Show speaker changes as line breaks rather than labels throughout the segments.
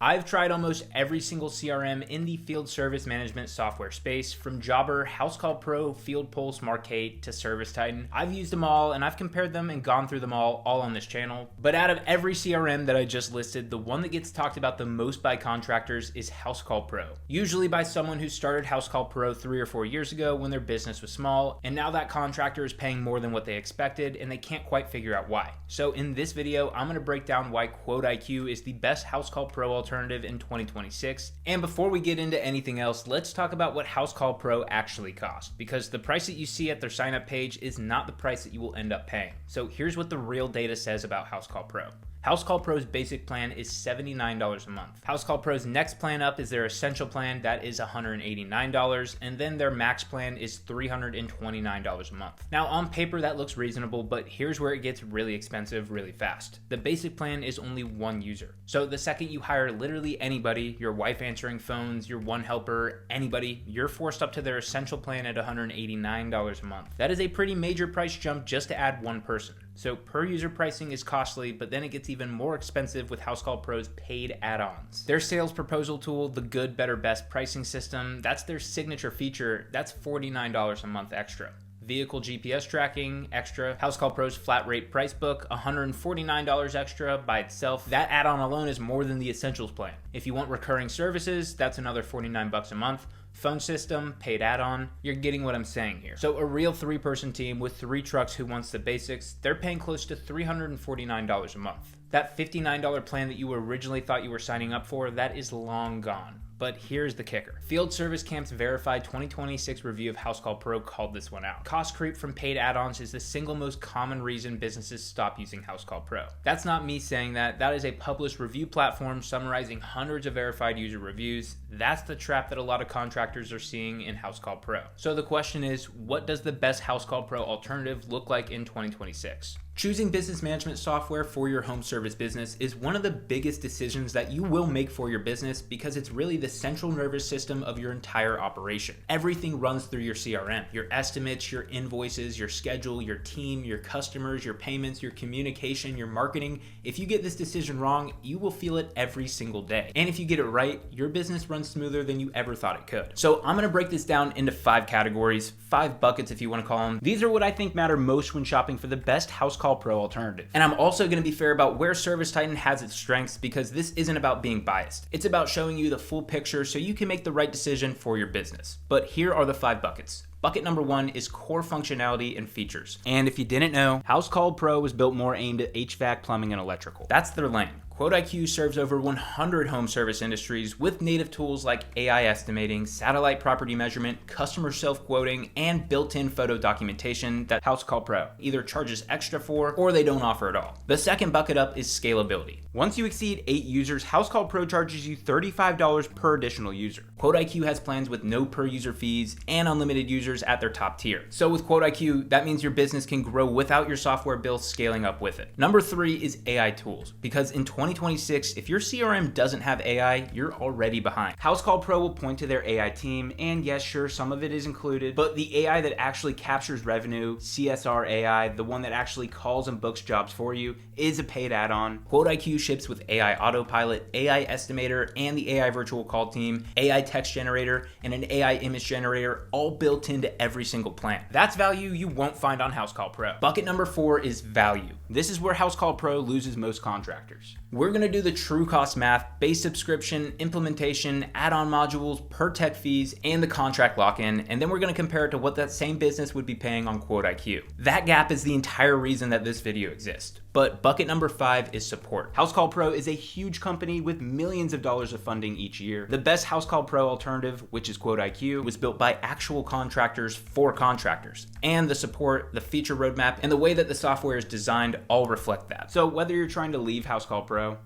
I've tried almost every single CRM in the field service management software space, from Jobber, HouseCall Pro, Field Pulse, Marquate, to ServiceTitan. I've used them all and I've compared them and gone through them all on this channel. But out of every CRM that I just listed, the one that gets talked about the most by contractors is HouseCall Pro. Usually by someone who started HouseCall Pro 3 or 4 years ago when their business was small, and now that contractor is paying more than what they expected and they can't quite figure out why. So in this video, I'm going to break down why QuoteIQ is the best HouseCall Pro alternative in 2026. And before we get into anything else, let's talk about what HouseCall Pro actually costs, because the price that you see at their sign up page is not the price that you will end up paying. So here's what the real data says about HouseCall Pro. HouseCall Pro's basic plan is $79 a month. HouseCall Pro's next plan up is their Essential plan, that is $189, and then their Max plan is $329 a month. Now on paper that looks reasonable, but here's where it gets really expensive really fast. The basic plan is only one user. So the second you hire literally anybody, your wife answering phones, your one helper, anybody, you're forced up to their Essential plan at $189 a month. That is a pretty major price jump just to add one person. So per user pricing is costly, but then it gets even more expensive with HouseCall Pro's paid add-ons. Their sales proposal tool, the good, better, best pricing system, that's their signature feature. That's $49 a month extra. Vehicle GPS tracking, extra. HouseCall Pro's flat rate price book, $149 extra by itself. That add-on alone is more than the Essentials plan. If you want recurring services, that's another $49 a month. Phone system, paid add-on, you're getting what I'm saying here. So a real 3-person team with 3 trucks who wants the basics, they're paying close to $349 a month. That $59 plan that you originally thought you were signing up for, that is long gone. But here's the kicker. Field Service Camp's verified 2026 review of HouseCall Pro called this one out. Cost creep from paid add-ons is the single most common reason businesses stop using HouseCall Pro. That's not me saying that. That is a published review platform summarizing hundreds of verified user reviews. That's the trap that a lot of contractors are seeing in HouseCall Pro. So the question is, what does the best HouseCall Pro alternative look like in 2026? Choosing business management software for your home service business is one of the biggest decisions that you will make for your business, because it's really the central nervous system of your entire operation. Everything runs through your CRM. Your estimates, your invoices, your schedule, your team, your customers, your payments, your communication, your marketing. If you get this decision wrong, you will feel it every single day. And if you get it right, your business runs smoother than you ever thought it could. So I'm gonna break this down into 5 categories, 5 buckets if you wanna call them. These are what I think matter most when shopping for the best HouseCall Pro alternative. And I'm also going to be fair about where ServiceTitan has its strengths, because this isn't about being biased. It's about showing you the full picture so you can make the right decision for your business. But here are the 5 buckets. Bucket number 1 is core functionality and features. And if you didn't know, HouseCall Pro was built more aimed at HVAC, plumbing, and electrical. That's their lane. QuoteIQ serves over 100 home service industries with native tools like AI estimating, satellite property measurement, customer self-quoting, and built-in photo documentation that HouseCall Pro either charges extra for or they don't offer at all. The second bucket up is scalability. Once you exceed 8 users, HouseCall Pro charges you $35 per additional user. QuoteIQ has plans with no per user fees and unlimited users at their top tier. So with QuoteIQ, that means your business can grow without your software bill scaling up with it. Number 3 is AI tools, because in 2026, if your CRM doesn't have AI, you're already behind. HouseCall Pro will point to their AI team, and yes, sure, some of it is included, but the AI that actually captures revenue, CSR AI, the one that actually calls and books jobs for you, is a paid add-on. QuoteIQ ships with AI Autopilot, AI Estimator, and the AI Virtual Call Team, AI Text Generator, and an AI Image Generator, all built into every single plan. That's value you won't find on HouseCall Pro. Bucket number 4 is value. This is where HouseCall Pro loses most contractors. We're going to do the true cost math, base subscription, implementation, add-on modules, per tech fees, and the contract lock-in, and then we're going to compare it to what that same business would be paying on QuoteIQ. That gap is the entire reason that this video exists. But bucket number 5 is support. HouseCall Pro is a huge company with millions of dollars of funding each year. The best HouseCall Pro alternative, which is QuoteIQ, was built by actual contractors for contractors. And the support, the feature roadmap, and the way that the software is designed all reflect that. So whether you're trying to leave HouseCall Pro,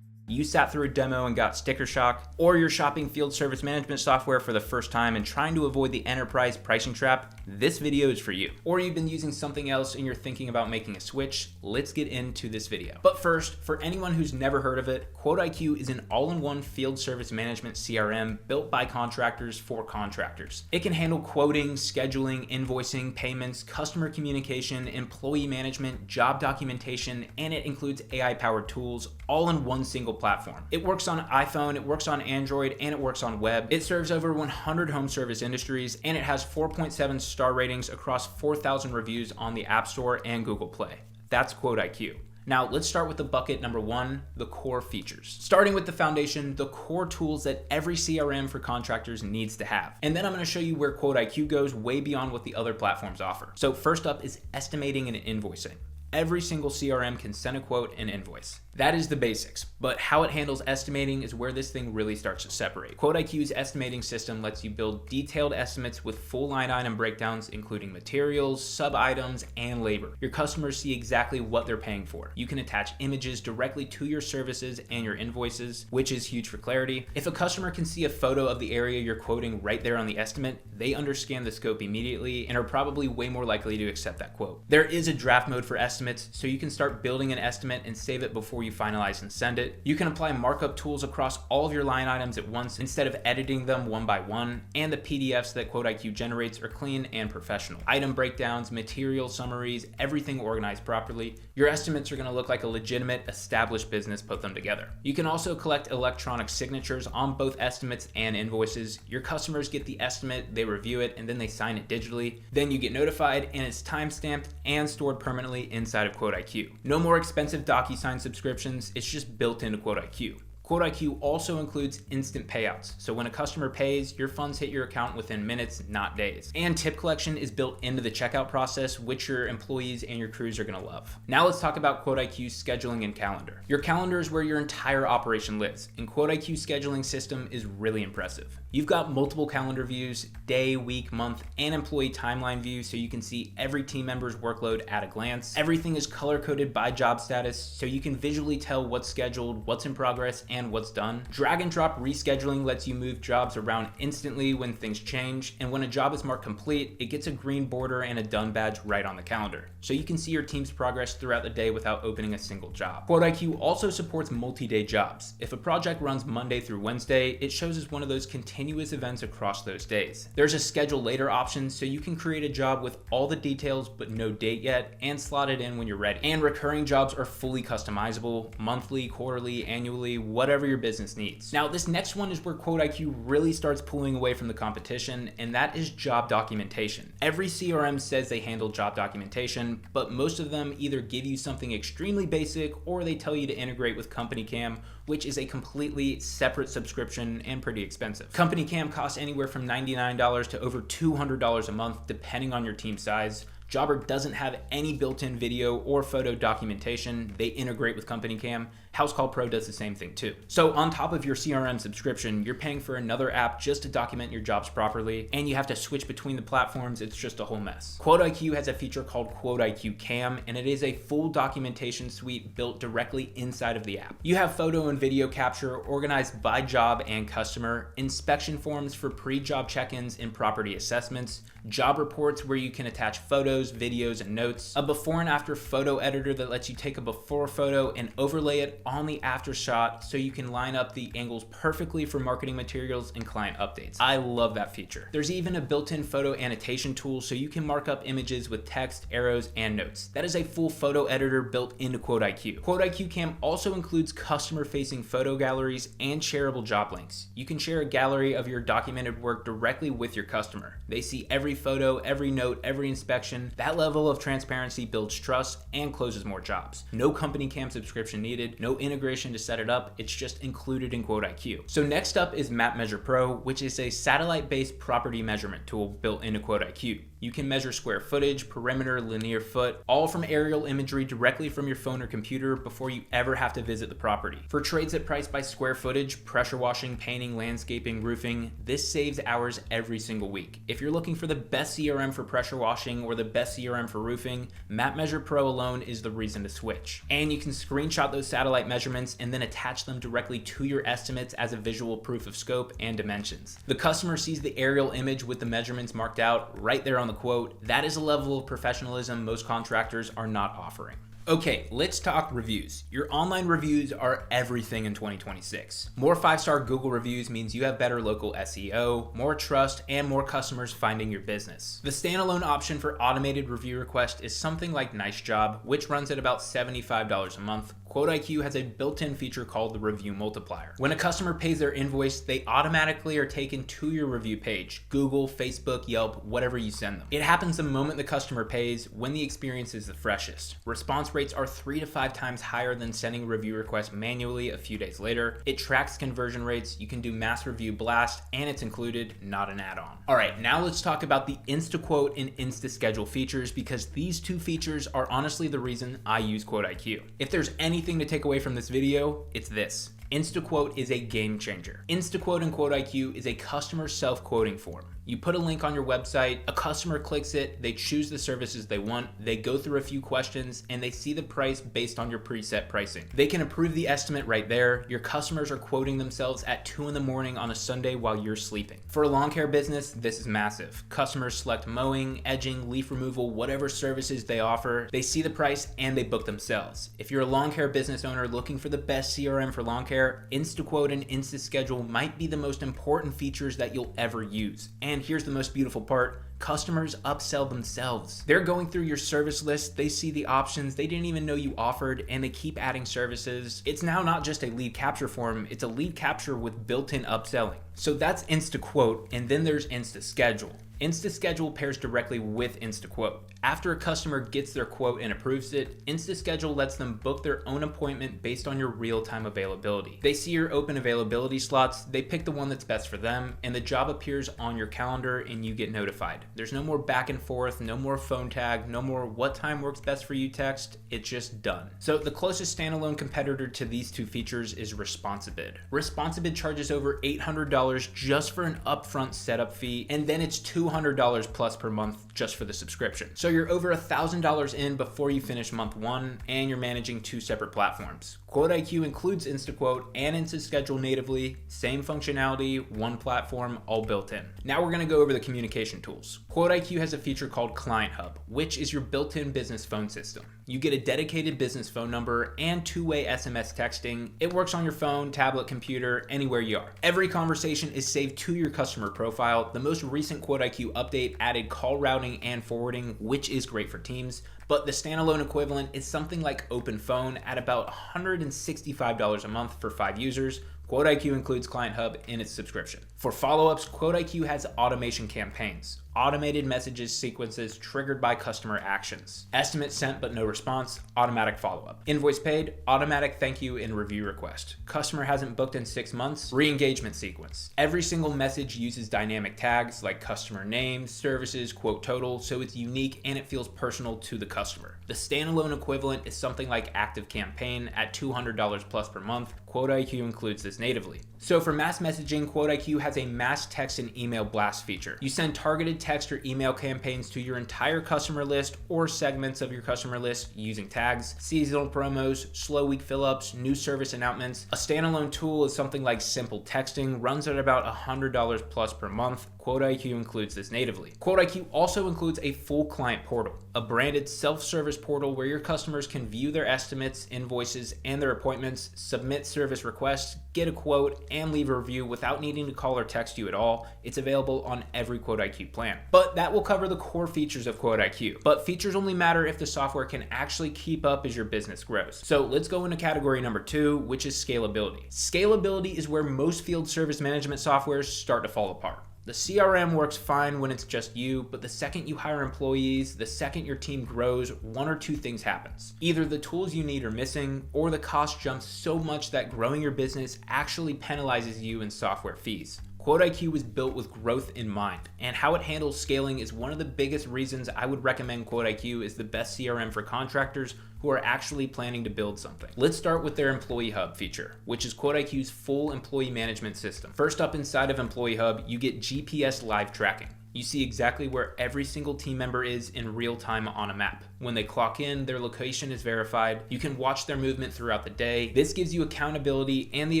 you sat through a demo and got sticker shock, or you're shopping field service management software for the first time and trying to avoid the enterprise pricing trap, this video is for you. Or you've been using something else and you're thinking about making a switch, let's get into this video. But first, for anyone who's never heard of it, QuoteIQ is an all-in-one field service management CRM built by contractors for contractors. It can handle quoting, scheduling, invoicing, payments, customer communication, employee management, job documentation, and it includes AI-powered tools all in one single platform. It works on iPhone, it works on Android, and it works on web. It serves over 100 home service industries, and it has 4.7 star ratings across 4,000 reviews on the App Store and Google Play. That's QuoteIQ. Now, let's start with the bucket number one, the core features. Starting with the foundation, the core tools that every CRM for contractors needs to have. And then I'm going to show you where QuoteIQ goes way beyond what the other platforms offer. So first up is estimating and invoicing. Every single CRM can send a quote and invoice. That is the basics, but how it handles estimating is where this thing really starts to separate. QuoteIQ's estimating system lets you build detailed estimates with full line item breakdowns, including materials, sub-items, and labor. Your customers see exactly what they're paying for. You can attach images directly to your services and your invoices, which is huge for clarity. If a customer can see a photo of the area you're quoting right there on the estimate, they understand the scope immediately and are probably way more likely to accept that quote. There is a draft mode for estimates, so you can start building an estimate and save it before you finalize and send it. You can apply markup tools across all of your line items at once instead of editing them one by one, and the PDFs that QuoteIQ generates are clean and professional. Item breakdowns, material summaries, everything organized properly. Your estimates are going to look like a legitimate, established business put them together. You can also collect electronic signatures on both estimates and invoices. Your customers get the estimate, they review it, and then they sign it digitally. Then you get notified, and it's time-stamped and stored permanently inside of QuoteIQ. No more expensive DocuSign subscriptions, it's just built into QuoteIQ. QuoteIQ also includes instant payouts, so when a customer pays, your funds hit your account within minutes, not days. And tip collection is built into the checkout process, which your employees and your crews are going to love. Now let's talk about QuoteIQ's scheduling and calendar. Your calendar is where your entire operation lives, and QuoteIQ's scheduling system is really impressive. You've got multiple calendar views, day, week, month, and employee timeline views, so you can see every team member's workload at a glance. Everything is color-coded by job status, so you can visually tell what's scheduled, what's in progress, and what's done. Drag and drop rescheduling lets you move jobs around instantly when things change, and when a job is marked complete, it gets a green border and a done badge right on the calendar, so you can see your team's progress throughout the day without opening a single job. QuoteIQ also supports multi-day jobs. If a project runs Monday through Wednesday, it shows as one of those continuous events across those days. There's a schedule later option, so you can create a job with all the details but no date yet, and slot it in when you're ready. And recurring jobs are fully customizable, monthly, quarterly, annually, whatever your business needs. Now, this next one is where QuoteIQ really starts pulling away from the competition, and that is job documentation. Every CRM says they handle job documentation, but most of them either give you something extremely basic or they tell you to integrate with CompanyCam, which is a completely separate subscription and pretty expensive. CompanyCam costs anywhere from $99 to over $200 a month, depending on your team size. Jobber doesn't have any built-in video or photo documentation. They integrate with CompanyCam. HOUSECALL Pro does the same thing too. So on top of your CRM subscription, you're paying for another app just to document your jobs properly, and you have to switch between the platforms. It's just a whole mess. QuoteIQ has a feature called QuoteIQ Cam, and it is a full documentation suite built directly inside of the app. You have photo and video capture organized by job and customer, inspection forms for pre-job check-ins and property assessments, job reports where you can attach photos, videos, and notes, a before and after photo editor that lets you take a before photo and overlay it on the after shot so you can line up the angles perfectly for marketing materials and client updates. I love that feature. There's even a built-in photo annotation tool so you can mark up images with text, arrows, and notes. That is a full photo editor built into QuoteIQ. QuoteIQ Cam also includes customer-facing photo galleries and shareable job links. You can share a gallery of your documented work directly with your customer. They see every photo, every note, every inspection. That level of transparency builds trust and closes more jobs. No CompanyCam subscription needed, no integration to set it up, it's just included in QuoteIQ. So next up is MapMeasure Pro, which is a satellite-based property measurement tool built into QuoteIQ. You can measure square footage, perimeter, linear foot, all from aerial imagery directly from your phone or computer before you ever have to visit the property. For trades that price by square footage, pressure washing, painting, landscaping, roofing, this saves hours every single week. If you're looking for the best CRM for pressure washing or the best CRM for roofing, MapMeasure Pro alone is the reason to switch. And you can screenshot those satellite measurements and then attach them directly to your estimates as a visual proof of scope and dimensions. The customer sees the aerial image with the measurements marked out right there on the quote. That is a level of professionalism most contractors are not offering. Okay, let's talk reviews. Your online reviews are everything in 2026. More 5-star Google reviews means you have better local SEO, more trust, and more customers finding your business. The standalone option for automated review request is something like Nice Job, which runs at about $75 a month. QuoteIQ has a built-in feature called the review multiplier. When a customer pays their invoice, they automatically are taken to your review page, Google, Facebook, Yelp, whatever you send them. It happens the moment the customer pays, when the experience is the freshest. Response rates are 3 to 5 times higher than sending a review request manually a few days later. It tracks conversion rates, you can do mass review blast, and it's included, not an add-on. All right, now let's talk about the InstaQuote and InstaSchedule features, because these two features are honestly the reason I use QuoteIQ. If there's anything to take away from this video, it's this. InstaQuote is a game changer. InstaQuote and QuoteIQ is a customer self-quoting form. You put a link on your website, a customer clicks it, they choose the services they want, they go through a few questions, and they see the price based on your preset pricing. They can approve the estimate right there. Your customers are quoting themselves at 2 in the morning on a Sunday while you're sleeping. For a lawn care business, this is massive. Customers select mowing, edging, leaf removal, whatever services they offer, they see the price and they book themselves. If you're a lawn care business owner looking for the best CRM for lawn care, InstaQuote and InstaSchedule might be the most important features that you'll ever use. And here's the most beautiful part. Customers upsell themselves. They're going through your service list, they see the options they didn't even know you offered, and they keep adding services. It's now not just a lead capture form, it's a lead capture with built-in upselling. So that's InstaQuote, and then there's InstaSchedule. InstaSchedule pairs directly with InstaQuote. After a customer gets their quote and approves it, InstaSchedule lets them book their own appointment based on your real-time availability. They see your open availability slots, they pick the one that's best for them, and the job appears on your calendar and you get notified. There's no more back and forth, no more phone tag, no more what time works best for you text, it's just done. So the closest standalone competitor to these two features is Responsibid. Responsibid charges over $800 just for an upfront setup fee, and then it's $200 plus per month just for the subscription. So you're over $1,000 in before you finish month 1, and you're managing 2 separate platforms. QuoteIQ includes InstaQuote and InstaSchedule natively, same functionality, one platform, all built in. Now we're gonna go over the communication tools. QuoteIQ has a feature called Client Hub, which is your built-in business phone system. You get a dedicated business phone number and 2-way SMS texting. It works on your phone, tablet, computer, anywhere you are. Every conversation is saved to your customer profile. The most recent QuoteIQ update added call routing and forwarding, which is great for teams. But the standalone equivalent is something like Open Phone at about $165 a month for 5 users. QuoteIQ includes Client Hub in its subscription. For follow-ups, QuoteIQ has automation campaigns, automated messages sequences triggered by customer actions, estimate sent but no response, automatic follow-up, invoice paid, automatic thank you and review request, customer hasn't booked in 6 months, re-engagement sequence. Every single message uses dynamic tags like customer name, services, quote total, so it's unique and it feels personal to the customer. The standalone equivalent is something like Active Campaign at $200 plus per month. QuoteIQ includes this natively. So for mass messaging, QuoteIQ has a mass text and email blast feature. You send targeted text or email campaigns to your entire customer list or segments of your customer list using tags, seasonal promos, slow week fill-ups, new service announcements. A standalone tool is something like Simple Texting, runs at about $100 plus per month. QuoteIQ includes this natively. QuoteIQ also includes a full client portal, a branded self-service portal where your customers can view their estimates, invoices, and their appointments, submit service requests, get a quote, and leave a review without needing to call or text you at all. It's available on every QuoteIQ plan. But that will cover the core features of QuoteIQ. But features only matter if the software can actually keep up as your business grows. So let's go into category number 2, which is scalability. Scalability is where most field service management softwares start to fall apart. The CRM works fine when it's just you, but the second you hire employees, the second your team grows, one or two things happens. Either the tools you need are missing, or the cost jumps so much that growing your business actually penalizes you in software fees. QuoteIQ was built with growth in mind, and how it handles scaling is one of the biggest reasons I would recommend QuoteIQ as the best CRM for contractors who are actually planning to build something. Let's start with their Employee Hub feature, which is QuoteIQ's full employee management system. First up inside of Employee Hub, you get GPS live tracking. You see exactly where every single team member is in real time on a map. When they clock in, their location is verified. You can watch their movement throughout the day. This gives you accountability and the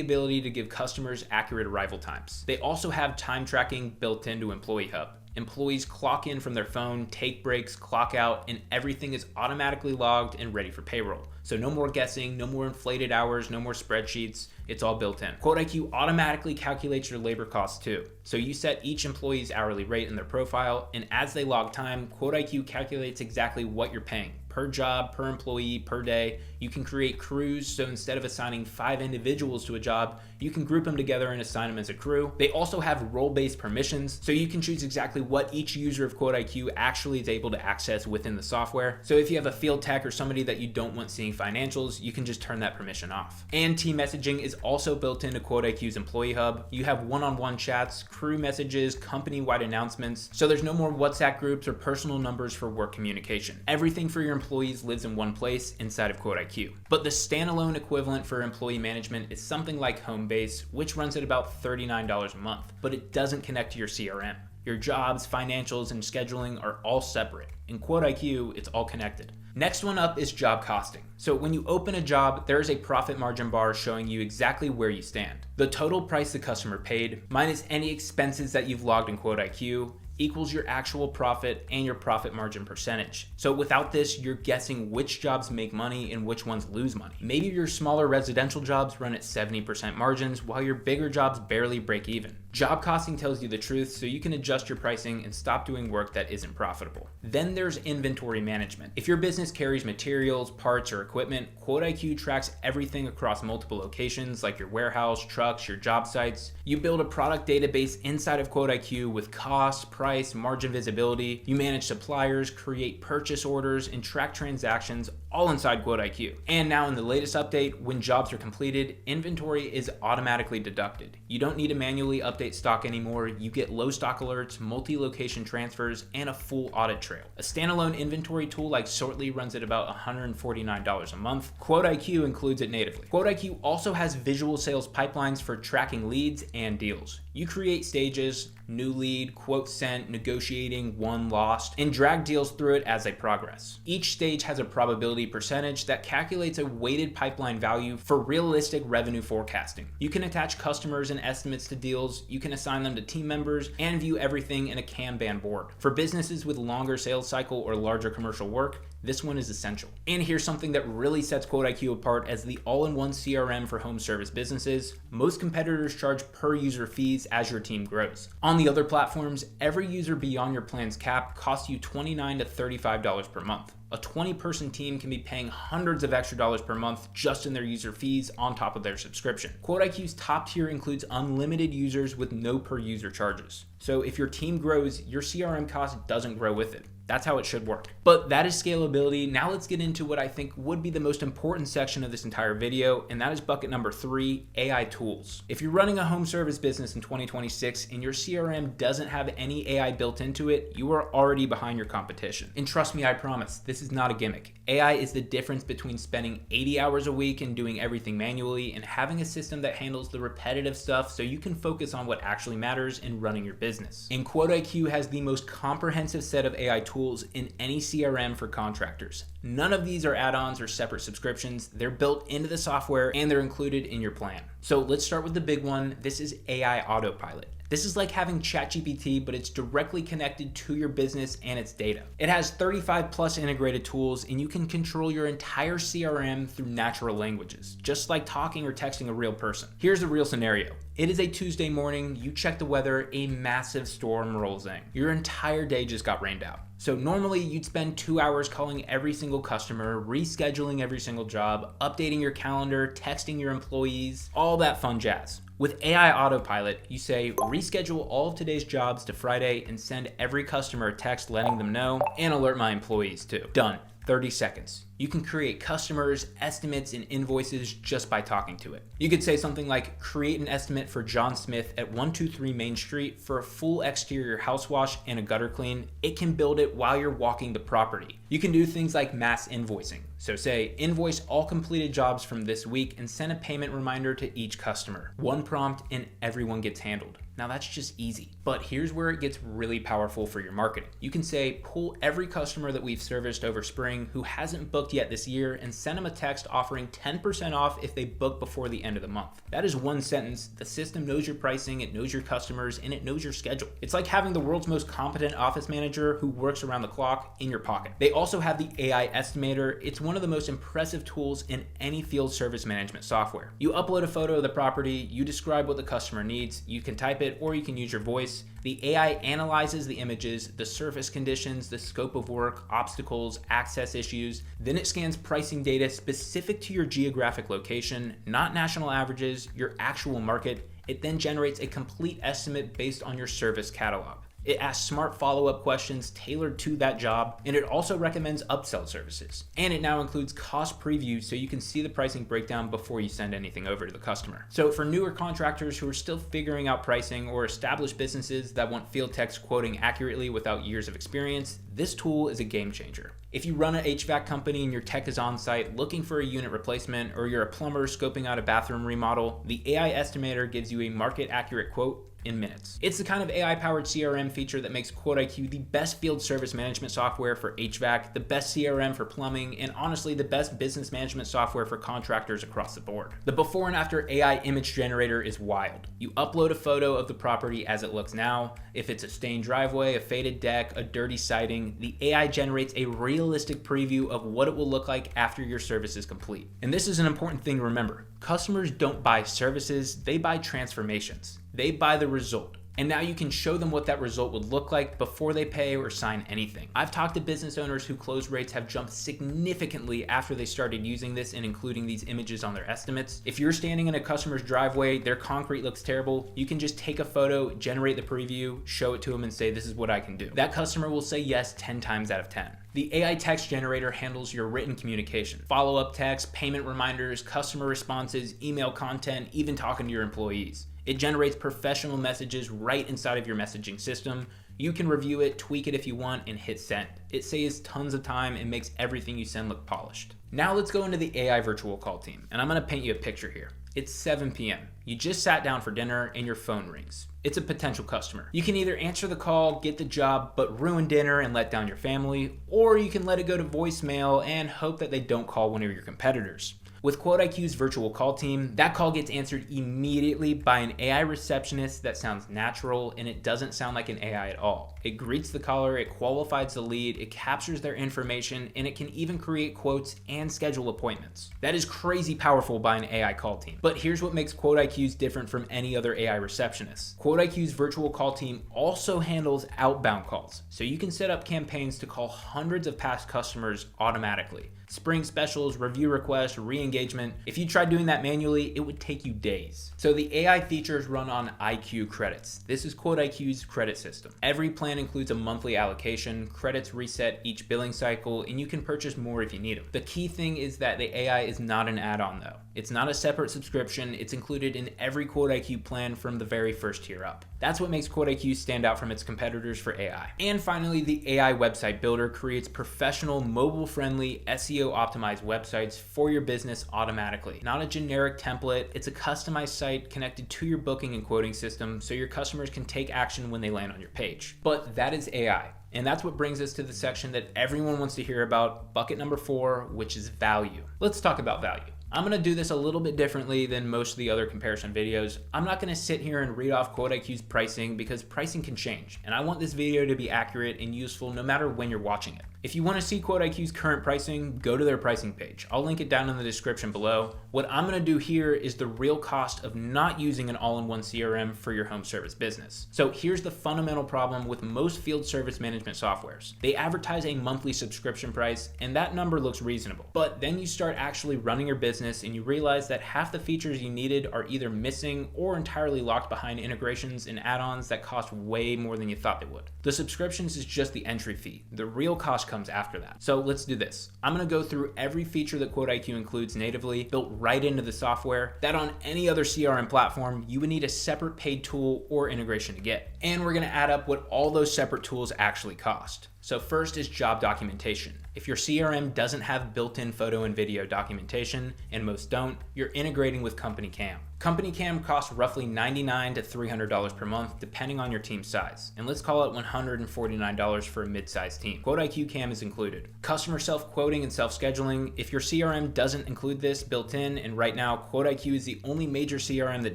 ability to give customers accurate arrival times. They also have time tracking built into Employee Hub. Employees clock in from their phone, take breaks, clock out, and everything is automatically logged and ready for payroll. So no more guessing, no more inflated hours, no more spreadsheets. It's all built in. QuoteIQ automatically calculates your labor costs too. So you set each employee's hourly rate in their profile, and as they log time, QuoteIQ calculates exactly what you're paying. Per job, per employee, per day. You can create crews, so instead of assigning 5 individuals to a job, you can group them together and assign them as a crew. They also have role-based permissions, so you can choose exactly what each user of QuoteIQ actually is able to access within the software. So if you have a field tech or somebody that you don't want seeing financials, you can just turn that permission off. And team messaging is also built into QuoteIQ's Employee Hub. You have one-on-one chats, crew messages, company-wide announcements, so there's no more WhatsApp groups or personal numbers for work communication. Everything for your employees lives in one place inside of QuoteIQ. But the standalone equivalent for employee management is something like Homebase, which runs at about $39 a month, but it doesn't connect to your CRM. Your jobs, financials, and scheduling are all separate. In QuoteIQ, it's all connected. Next one up is job costing. So when you open a job, there is a profit margin bar showing you exactly where you stand. The total price the customer paid, minus any expenses that you've logged in QuoteIQ, equals your actual profit and your profit margin percentage. So without this, you're guessing which jobs make money and which ones lose money. Maybe your smaller residential jobs run at 70% margins, while your bigger jobs barely break even. Job costing tells you the truth, so you can adjust your pricing and stop doing work that isn't profitable. Then there's inventory management. If your business carries materials, parts, or equipment, QuoteIQ tracks everything across multiple locations like your warehouse, trucks, your job sites. You build a product database inside of QuoteIQ with cost, price, margin visibility. You manage suppliers, create purchase orders, and track transactions all inside QuoteIQ. And now in the latest update, when jobs are completed, inventory is automatically deducted. You don't need to manually update stock anymore. You get low stock alerts, multi-location transfers, and a full audit trail. A standalone inventory tool like Sortly runs at about $149 a month. QuoteIQ includes it natively. QuoteIQ also has visual sales pipelines for tracking leads and deals. You create stages, new lead, quote sent, negotiating, won, lost, and drag deals through it as they progress. Each stage has a probability percentage that calculates a weighted pipeline value for realistic revenue forecasting. You can attach customers and estimates to deals, you can assign them to team members, and view everything in a Kanban board. For businesses with longer sales cycle or larger commercial work, this one is essential. And here's something that really sets QuoteIQ apart as the all-in-one CRM for home service businesses. Most competitors charge per user fees as your team grows. On the other platforms, every user beyond your plan's cap costs you $29 to $35 per month. A 20-person team can be paying hundreds of extra dollars per month just in their user fees on top of their subscription. QuoteIQ's top tier includes unlimited users with no per user charges. So if your team grows, your CRM cost doesn't grow with it. That's how it should work. But that is scalability. Now let's get into what I think would be the most important section of this entire video, and that is bucket number 3, AI tools. If you're running a home service business in 2026 and your CRM doesn't have any AI built into it, you are already behind your competition. And trust me, I promise, this is not a gimmick. AI is the difference between spending 80 hours a week and doing everything manually and having a system that handles the repetitive stuff so you can focus on what actually matters in running your business. And QuoteIQ has the most comprehensive set of AI tools in any CRM for contractors. None of these are add-ons or separate subscriptions. They're built into the software and they're included in your plan. So let's start with the big one. This is AI Autopilot. This is like having ChatGPT, but it's directly connected to your business and its data. It has 35 plus integrated tools, and you can control your entire CRM through natural languages, just like talking or texting a real person. Here's a real scenario. It is a Tuesday morning, you check the weather, a massive storm rolls in. Your entire day just got rained out. So normally you'd spend 2 hours calling every single customer, rescheduling every single job, updating your calendar, texting your employees, all that fun jazz. With AI Autopilot, you say, reschedule all of today's jobs to Friday and send every customer a text letting them know, and alert my employees too. Done. 30 seconds. You can create customers, estimates, and invoices just by talking to it. You could say something like, create an estimate for John Smith at 123 Main Street for a full exterior house wash and a gutter clean. It can build it while you're walking the property. You can do things like mass invoicing. So say, invoice all completed jobs from this week and send a payment reminder to each customer. One prompt and everyone gets handled. Now that's just easy. But here's where it gets really powerful for your marketing. You can say, pull every customer that we've serviced over spring who hasn't booked yet this year and send them a text offering 10% off if they book before the end of the month. That is one sentence. The system knows your pricing, it knows your customers, and it knows your schedule. It's like having the world's most competent office manager who works around the clock in your pocket. They also have the AI estimator. It's one of the most impressive tools in any field service management software. You upload a photo of the property, you describe what the customer needs, you can type it or you can use your voice. The AI analyzes the images, the surface conditions, the scope of work, obstacles, access issues. Then it scans pricing data specific to your geographic location, not national averages, your actual market. It then generates a complete estimate based on your service catalog. It asks smart follow-up questions tailored to that job, and it also recommends upsell services. And it now includes cost previews so you can see the pricing breakdown before you send anything over to the customer. So for newer contractors who are still figuring out pricing or established businesses that want field techs quoting accurately without years of experience, this tool is a game changer. If you run an HVAC company and your tech is on site looking for a unit replacement, or you're a plumber scoping out a bathroom remodel, the AI estimator gives you a market accurate quote in minutes. It's the kind of AI-powered CRM feature that makes QuoteIQ the best field service management software for HVAC, the best CRM for plumbing, and honestly the best business management software for contractors across the board. The before and after AI image generator is wild. You upload a photo of the property as it looks now. If it's a stained driveway, a faded deck, a dirty siding, the AI generates a realistic preview of what it will look like after your service is complete. And this is an important thing to remember. Customers don't buy services, they buy transformations. They buy the result. And now you can show them what that result would look like before they pay or sign anything. I've talked to business owners whose close rates have jumped significantly after they started using this and including these images on their estimates. If you're standing in a customer's driveway, their concrete looks terrible, you can just take a photo, generate the preview, show it to them and say, this is what I can do. That customer will say yes 10 times out of 10. The AI text generator handles your written communication, follow-up text, payment reminders, customer responses, email content, even talking to your employees. It generates professional messages right inside of your messaging system. You can review it, tweak it if you want, and hit send. It saves tons of time and makes everything you send look polished. Now let's go into the AI virtual call team, and I'm gonna paint you a picture here. It's 7 p.m. You just sat down for dinner and your phone rings. It's a potential customer. You can either answer the call, get the job, but ruin dinner and let down your family, or you can let it go to voicemail and hope that they don't call one of your competitors. With QuoteIQ's virtual call team, that call gets answered immediately by an AI receptionist that sounds natural, and it doesn't sound like an AI at all. It greets the caller, it qualifies the lead, it captures their information, and it can even create quotes and schedule appointments. That is crazy powerful by an AI call team. But here's what makes QuoteIQ's different from any other AI receptionist. QuoteIQ's virtual call team also handles outbound calls, so you can set up campaigns to call hundreds of past customers automatically. Spring specials, review requests, re-engagement. If you tried doing that manually, it would take you days. So the AI features run on IQ credits. This is QuoteIQ's credit system. Every plan includes a monthly allocation, credits reset each billing cycle, and you can purchase more if you need them. The key thing is that the AI is not an add-on though. It's not a separate subscription, it's included in every QuoteIQ plan from the very first tier up. That's what makes QuoteIQ stand out from its competitors for AI. And finally, the AI website builder creates professional, mobile-friendly, SEO-optimized websites for your business automatically. Not a generic template, it's a customized site connected to your booking and quoting system so your customers can take action when they land on your page. But that is AI. And that's what brings us to the section that everyone wants to hear about, bucket number 4, which is value. Let's talk about value. I'm gonna do this a little bit differently than most of the other comparison videos. I'm not gonna sit here and read off QuoteIQ's pricing because pricing can change, and I want this video to be accurate and useful no matter when you're watching it. If you wanna see QuoteIQ's current pricing, go to their pricing page. I'll link it down in the description below. What I'm gonna do here is the real cost of not using an all-in-one CRM for your home service business. So here's the fundamental problem with most field service management softwares. They advertise a monthly subscription price, and that number looks reasonable. But then you start actually running your business business and you realize that half the features you needed are either missing or entirely locked behind integrations and add-ons that cost way more than you thought they would. The subscriptions is just the entry fee. The real cost comes after that. So let's do this. I'm going to go through every feature that QuoteIQ includes natively, built right into the software, that on any other CRM platform, you would need a separate paid tool or integration to get. And we're going to add up what all those separate tools actually cost. So first is job documentation. If your CRM doesn't have built-in photo and video documentation, and most don't, you're integrating with Company Cam. Company Cam costs roughly $99 to $300 per month, depending on your team size. And let's call it $149 for a mid-sized team. QuoteIQ Cam is included. Customer self-quoting and self-scheduling. If your CRM doesn't include this built in, and right now QuoteIQ is the only major CRM that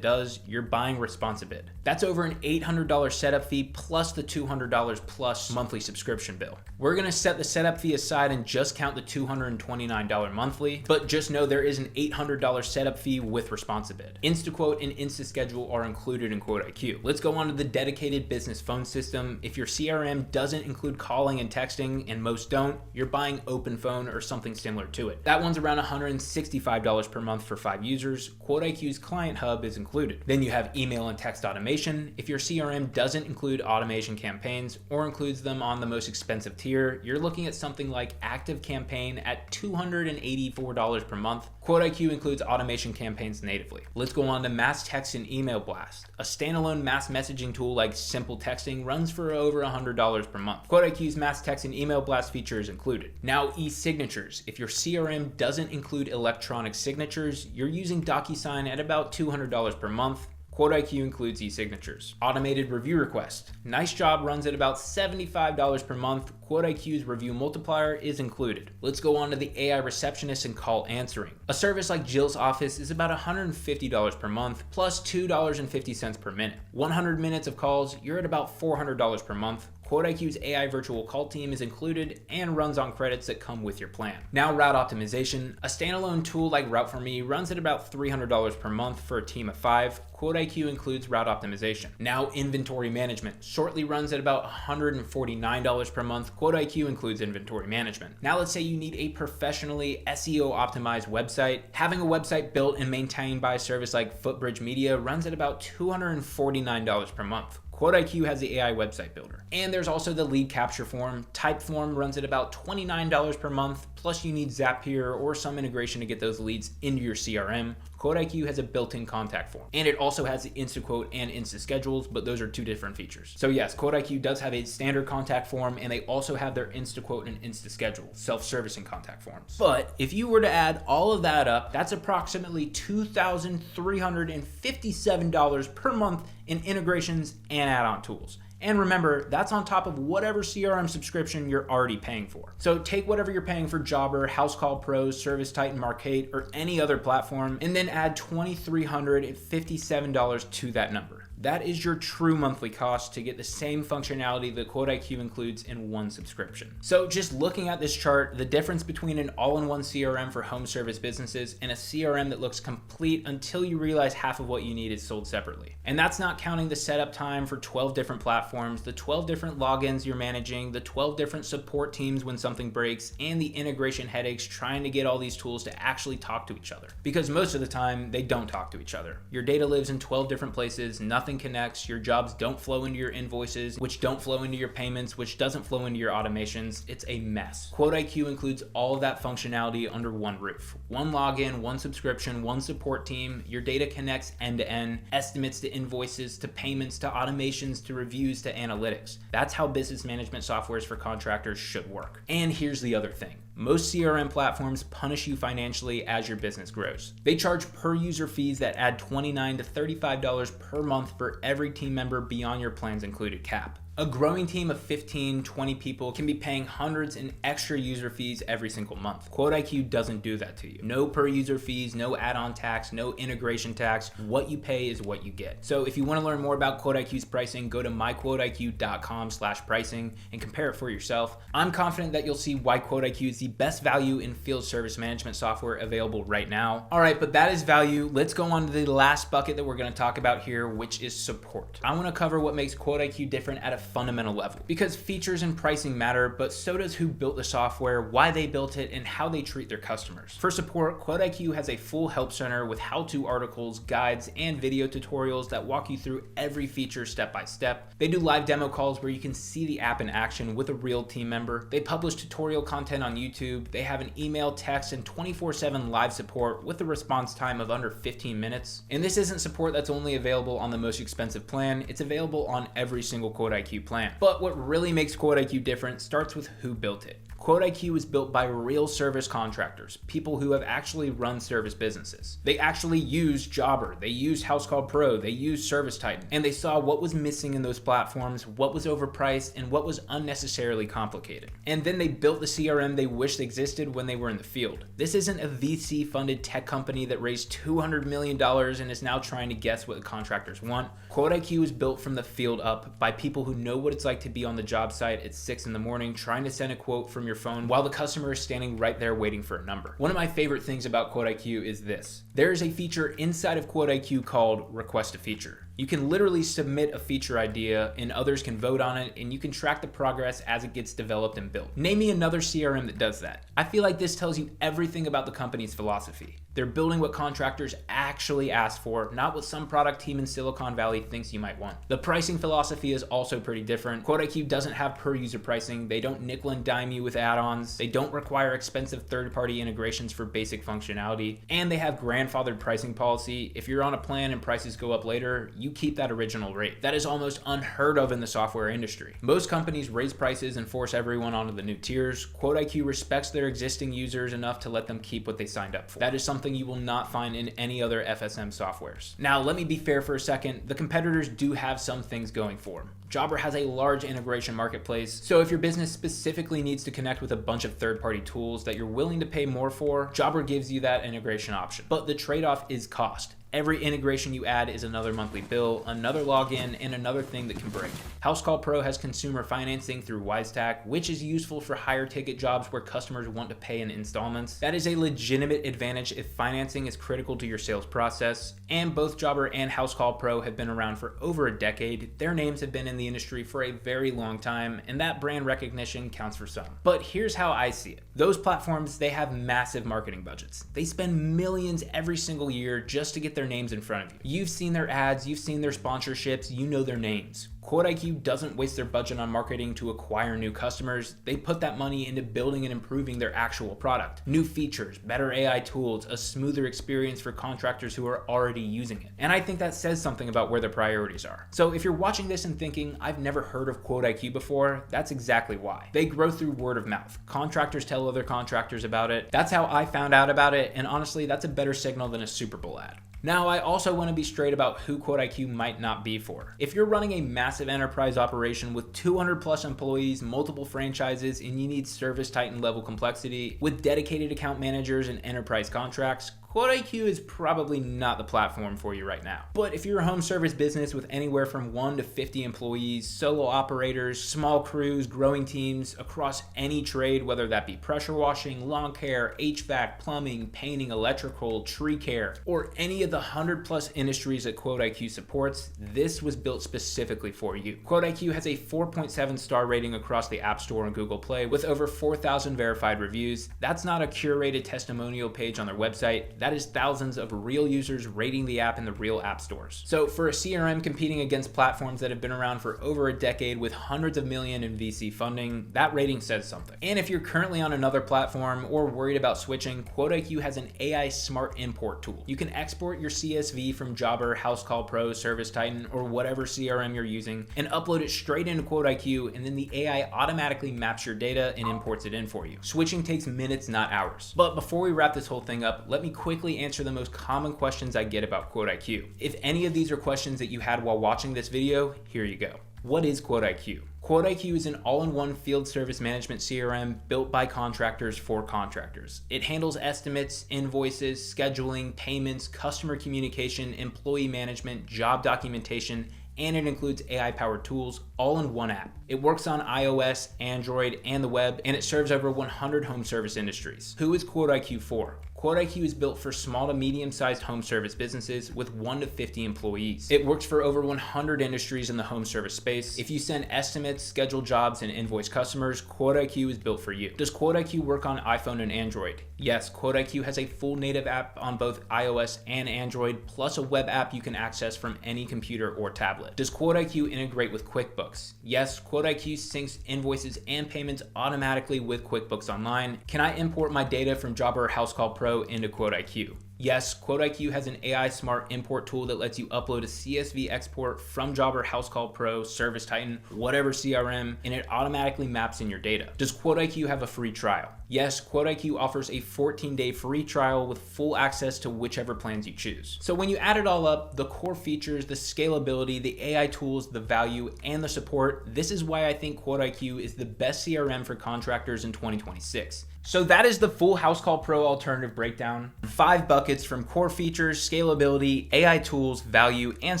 does, you're buying Responsibid. That's over an $800 setup fee plus the $200 plus monthly subscription bill. We're gonna set the setup fee aside and just count the $229 monthly, but just know there is an $800 setup fee with Responsibid. InstaQuote and InstaSchedule are included in QuoteIQ. Let's go on to the dedicated business phone system. If your CRM doesn't include calling and texting, and most don't, you're buying OpenPhone or something similar to it. That one's around $165 per month for 5 users. QuoteIQ's Client Hub is included. Then you have email and text automation. If your CRM doesn't include automation campaigns or includes them on the most expensive tier, you're looking at something like Active Campaign at $284 per month. QuoteIQ includes automation campaigns natively. Let's go on to mass text and email blast. A standalone mass messaging tool like Simple Texting runs for over $100 per month. QuoteIQ's mass text and email blast feature is included. Now, e-signatures. If your CRM doesn't include electronic signatures, you're using DocuSign at about $200 per month. QuoteIQ includes e-signatures. Automated review request. Nice Job runs at about $75 per month. QuoteIQ's review multiplier is included. Let's go on to the AI receptionist and call answering. A service like Jill's Office is about $150 per month plus $2.50 per minute. 100 minutes of calls, you're at about $400 per month. QuoteIQ's AI virtual call team is included and runs on credits that come with your plan. Now, route optimization. A standalone tool like Route4Me runs at about $300 per month for a team of 5. QuoteIQ includes route optimization. Now, inventory management. Shortly runs at about $149 per month. QuoteIQ includes inventory management. Now, let's say you need a professionally SEO optimized website. Having a website built and maintained by a service like Footbridge Media runs at about $249 per month. QuoteIQ has the AI website builder. And there's also the lead capture form. Typeform runs at about $29 per month, plus you need Zapier or some integration to get those leads into your CRM. QuoteIQ has a built-in contact form. And it also has the InstaQuote and InstaSchedules, but those are two different features. So yes, QuoteIQ does have a standard contact form, and they also have their InstaQuote and InstaSchedule, self-servicing contact forms. But if you were to add all of that up, that's approximately $2,357 per month in integrations and add-on tools. And remember, that's on top of whatever CRM subscription you're already paying for. So take whatever you're paying for Jobber, HouseCall Pro, ServiceTitan, Markate, or any other platform, and then add $2,357 to that number. That is your true monthly cost to get the same functionality that QuoteIQ includes in one subscription. So just looking at this chart, the difference between an all-in-one CRM for home service businesses and a CRM that looks complete until you realize half of what you need is sold separately. And that's not counting the setup time for 12 different platforms, the 12 different logins you're managing, the 12 different support teams when something breaks, and the integration headaches trying to get all these tools to actually talk to each other. Because most of the time, they don't talk to each other. Your data lives in 12 different places, nothing connects, your jobs don't flow into your invoices, which don't flow into your payments, which doesn't flow into your automations. It's a mess. QuoteIQ includes all of that functionality under one roof. One login, one subscription, one support team. Your data connects end to end, estimates to invoices, to payments, to automations, to reviews, to analytics. That's how business management softwares for contractors should work. And here's the other thing. Most CRM platforms punish you financially as your business grows. They charge per user fees that add $29 to $35 per month for every team member beyond your plan's included cap. A growing team of 15, 20 people can be paying hundreds in extra user fees every single month. QuoteIQ doesn't do that to you. No per user fees, no add-on tax, no integration tax. What you pay is what you get. So if you want to learn more about QuoteIQ's pricing, go to myquoteiq.com/pricing and compare it for yourself. I'm confident that you'll see why QuoteIQ is the best value in field service management software available right now. All right, but that is value. Let's go on to the last bucket that we're going to talk about here, which is support. I want to cover what makes QuoteIQ different at a fundamental level. Because features and pricing matter, but so does who built the software, why they built it, and how they treat their customers. For support, QuoteIQ has a full help center with how-to articles, guides, and video tutorials that walk you through every feature step by step. They do live demo calls where you can see the app in action with a real team member. They publish tutorial content on YouTube. They have an email, text, and 24/7 live support with a response time of under 15 minutes. And this isn't support that's only available on the most expensive plan. It's available on every single QuoteIQ plan. But what really makes QuoteIQ different starts with who built it. QuoteIQ is built by real service contractors, people who have actually run service businesses. They actually use Jobber, they use HOUSECALL Pro, they use ServiceTitan, and they saw what was missing in those platforms, what was overpriced, and what was unnecessarily complicated. And then they built the CRM they wished existed when they were in the field. This isn't a VC-funded tech company that raised $200 million and is now trying to guess what the contractors want. QuoteIQ is built from the field up by people who know what it's like to be on the job site at 6 in the morning trying to send a quote from your phone while the customer is standing right there waiting for a number. One of my favorite things about QuoteIQ is this. There is a feature inside of QuoteIQ called Request a Feature. You can literally submit a feature idea and others can vote on it, and you can track the progress as it gets developed and built. Name me another CRM that does that. I feel like this tells you everything about the company's philosophy. They're building what contractors actually ask for, not what some product team in Silicon Valley thinks you might want. The pricing philosophy is also pretty different. QuoteIQ doesn't have per user pricing. They don't nickel and dime you with add-ons. They don't require expensive third-party integrations for basic functionality. And they have grandfathered pricing policy. If you're on a plan and prices go up later, you keep that original rate. That is almost unheard of in the software industry. Most companies raise prices and force everyone onto the new tiers. QuoteIQ respects their existing users enough to let them keep what they signed up for. That is something you will not find in any other FSM softwares. Now, let me be fair for a second. The competitors do have some things going for them. Jobber has a large integration marketplace, so if your business specifically needs to connect with a bunch of third-party tools that you're willing to pay more for, Jobber gives you that integration option. But the trade-off is cost. Every integration you add is another monthly bill, another login, and another thing that can break. HOUSECALL Pro has consumer financing through Wisetack, which is useful for higher ticket jobs where customers want to pay in installments. That is a legitimate advantage if financing is critical to your sales process. And both Jobber and HOUSECALL Pro have been around for over a decade. Their names have been in the industry for a very long time, and that brand recognition counts for some. But here's how I see it. Those platforms, they have massive marketing budgets. They spend millions every single year just to get their names in front of you. You've seen their ads, you've seen their sponsorships, you know their names. QuoteIQ doesn't waste their budget on marketing to acquire new customers. They put that money into building and improving their actual product. New features, better AI tools, a smoother experience for contractors who are already using it. And I think that says something about where their priorities are. So if you're watching this and thinking, I've never heard of QuoteIQ before, that's exactly why. They grow through word of mouth. Contractors tell other contractors about it. That's how I found out about it, and honestly, that's a better signal than a Super Bowl ad. Now, I also want to be straight about who QuoteIQ might not be for. If you're running a massive enterprise operation with 200 plus employees, multiple franchises, and you need ServiceTitan level complexity with dedicated account managers and enterprise contracts, QuoteIQ is probably not the platform for you right now. But if you're a home service business with anywhere from 1 to 50 employees, solo operators, small crews, growing teams across any trade, whether that be pressure washing, lawn care, HVAC, plumbing, painting, electrical, tree care, or any of the 100 plus industries that QuoteIQ supports, this was built specifically for you. QuoteIQ has a 4.7 star rating across the App Store and Google Play with over 4,000 verified reviews. That's not a curated testimonial page on their website. That is thousands of real users rating the app in the real app stores. So for a CRM competing against platforms that have been around for over a decade with hundreds of millions in VC funding, that rating says something. And if you're currently on another platform or worried about switching, QuoteIQ has an AI smart import tool. You can export your CSV from Jobber, HOUSECALL Pro, ServiceTitan, or whatever CRM you're using and upload it straight into QuoteIQ, and then the AI automatically maps your data and imports it in for you. Switching takes minutes, not hours. But before we wrap this whole thing up, let me quickly answer the most common questions I get about QuoteIQ. If any of these are questions that you had while watching this video, here you go. What is QuoteIQ? QuoteIQ is an all-in-one field service management CRM built by contractors for contractors. It handles estimates, invoices, scheduling, payments, customer communication, employee management, job documentation, and it includes AI-powered tools all in one app. It works on iOS, Android, and the web, and it serves over 100 home service industries. Who is QuoteIQ for? QuoteIQ is built for small to medium-sized home service businesses with 1 to 50 employees. It works for over 100 industries in the home service space. If you send estimates, schedule jobs, and invoice customers, QuoteIQ is built for you. Does QuoteIQ work on iPhone and Android? Yes, QuoteIQ has a full native app on both iOS and Android, plus a web app you can access from any computer or tablet. Does QuoteIQ integrate with QuickBooks? Yes, QuoteIQ syncs invoices and payments automatically with QuickBooks Online. Can I import my data from Jobber HouseCall Pro into QuoteIQ? Yes, QuoteIQ has an AI smart import tool that lets you upload a CSV export from Jobber HouseCall Pro, ServiceTitan, whatever CRM, and it automatically maps in your data. Does QuoteIQ have a free trial? Yes, QuoteIQ offers a 14-day free trial with full access to whichever plans you choose. So when you add it all up, the core features, the scalability, the AI tools, the value, and the support, this is why I think QuoteIQ is the best CRM for contractors in 2026. So that is the full HouseCall Pro alternative breakdown. 5 buckets from core features, scalability, AI tools, value, and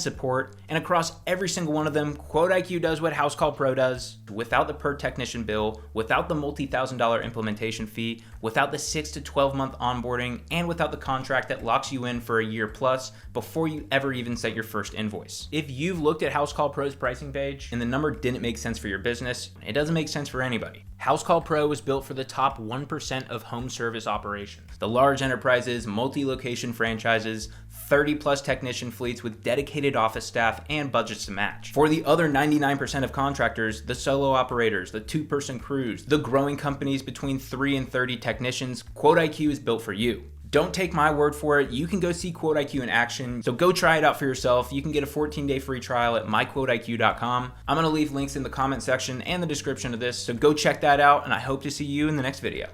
support. And across every single one of them, QuoteIQ does what HouseCall Pro does without the per technician bill, without the multi-$1,000 implementation fee, without the 6 to 12 month onboarding, and without the contract that locks you in for a year plus before you ever even set your first invoice. If you've looked at HouseCall Pro's pricing page and the number didn't make sense for your business, it doesn't make sense for anybody. HouseCall Pro was built for the top 1% of home service operations. The large enterprises, multi-location franchises, 30 plus technician fleets with dedicated office staff and budgets to match. For the other 99% of contractors, the solo operators, the 2-person crews, the growing companies between 3 and 30 technicians, QuoteIQ is built for you. Don't take my word for it. You can go see QuoteIQ in action. So go try it out for yourself. You can get a 14-day free trial at myquoteiq.com. I'm going to leave links in the comment section and the description of this. So go check that out, and I hope to see you in the next video.